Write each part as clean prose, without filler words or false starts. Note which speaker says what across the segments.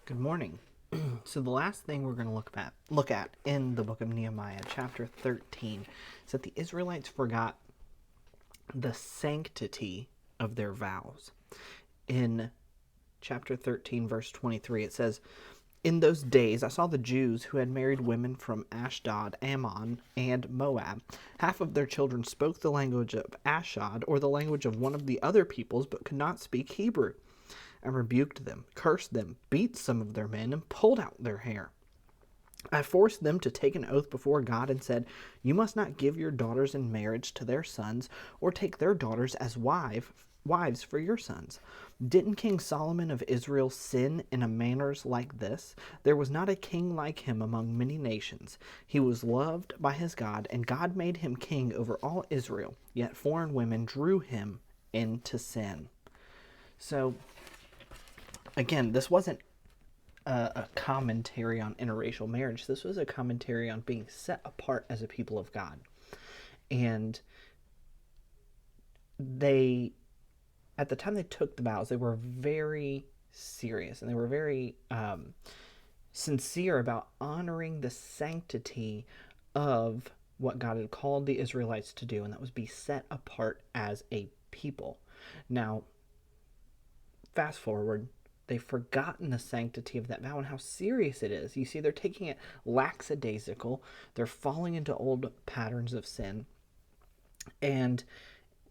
Speaker 1: Good morning. So the last thing we're going to look at in the book of Nehemiah, chapter 13, is that the Israelites forgot the sanctity of their vows. In chapter 13, verse 23, it says, "In those days I saw the Jews who had married women from Ashdod, Ammon, and Moab. Half of their children spoke the language of Ashdod, or the language of one of the other peoples, but could not speak Hebrew. I rebuked them, cursed them, beat some of their men, and pulled out their hair. I forced them to take an oath before God and said, 'You must not give your daughters in marriage to their sons, or take their daughters as wives for your sons.' Didn't King Solomon of Israel sin in a manners like this? There was not a king like him among many nations. He was loved by his God, and God made him king over all Israel. Yet foreign women drew him into sin." So, again, this wasn't a commentary on interracial marriage. This was a commentary on being set apart as a people of God. And they, at the time they took the vows, they were very serious and they were very sincere about honoring the sanctity of what God had called the Israelites to do, and that was be set apart as a people. Now, fast forward, they've forgotten the sanctity of that vow and how serious it is. You see, they're taking it lackadaisical. They're falling into old patterns of sin. And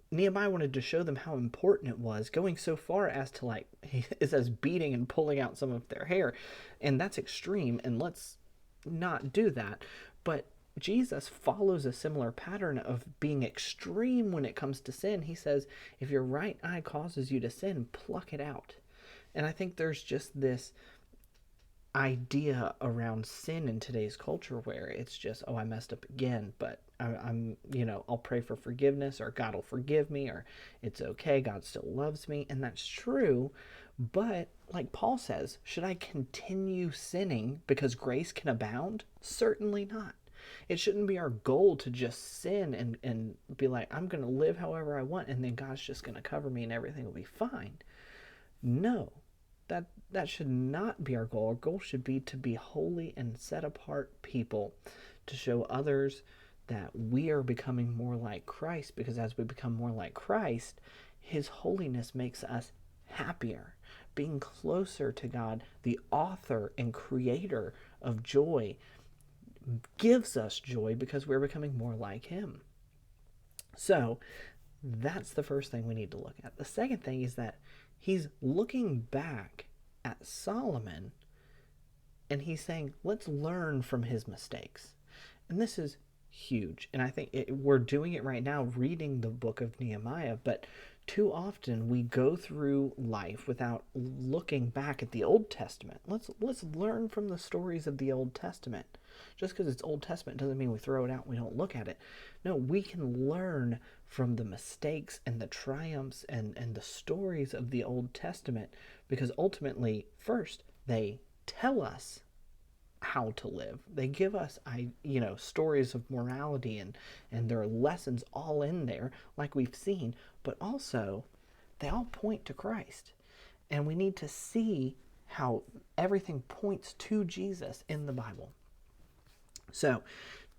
Speaker 1: Nehemiah wanted to show them how important it was, going so far as to, it says, beating and pulling out some of their hair. And that's extreme, and let's not do that. But Jesus follows a similar pattern of being extreme when it comes to sin. He says, if your right eye causes you to sin, pluck it out. And I think there's just this idea around sin in today's culture where it's just, oh, I messed up again, but I'm I'll pray for forgiveness, or God will forgive me, or it's okay, God still loves me. And that's true. But like Paul says, should I continue sinning because grace can abound? Certainly not. It shouldn't be our goal to just sin and be like, I'm going to live however I want, and then God's just going to cover me and everything will be fine. No, that should not be our goal. Our goal should be to be holy and set apart people, to show others that we are becoming more like Christ, because as we become more like Christ, his holiness makes us happier. Being closer to God, the author and creator of joy, gives us joy because we're becoming more like him. So that's the first thing we need to look at. The second thing is that he's looking back at Solomon and he's saying, let's learn from his mistakes. And this is huge. And I think we're doing it right now, reading the book of Nehemiah, but too often we go through life without looking back at the Old Testament. Let's learn from the stories of the Old Testament. Just because it's Old Testament doesn't mean we throw it out and we don't look at it. No, we can learn from the mistakes and the triumphs and the stories of the Old Testament, because ultimately, first, they tell us how to live. They give us stories of morality, and there are lessons all in there, like we've seen, but also they all point to Christ. And we need to see how everything points to Jesus in the Bible. So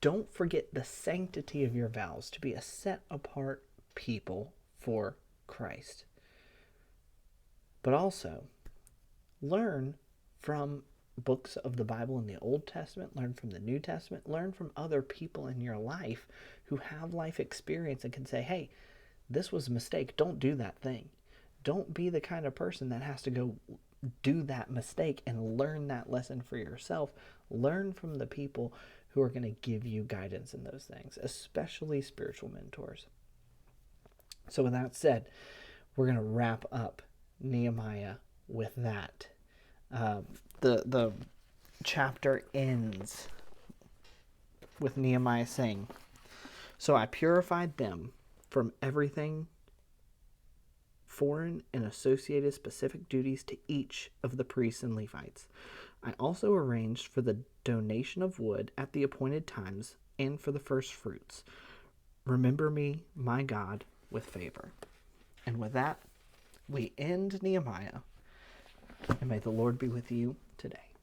Speaker 1: don't forget the sanctity of your vows, to be a set apart people for Christ. But also learn from books of the Bible in the Old Testament, learn from the New Testament, learn from other people in your life who have life experience and can say, hey, this was a mistake. Don't do that thing. Don't be the kind of person that has to go do that mistake and learn that lesson for yourself. Learn from the people who are going to give you guidance in those things, especially spiritual mentors. So with that said, we're going to wrap up Nehemiah with that. The chapter ends with Nehemiah saying, "So I purified them from everything foreign and associated specific duties to each of the priests and Levites. I also arranged for the donation of wood at the appointed times and for the first fruits. Remember me, my God, with favor." And with that, we end Nehemiah. And may the Lord be with you today.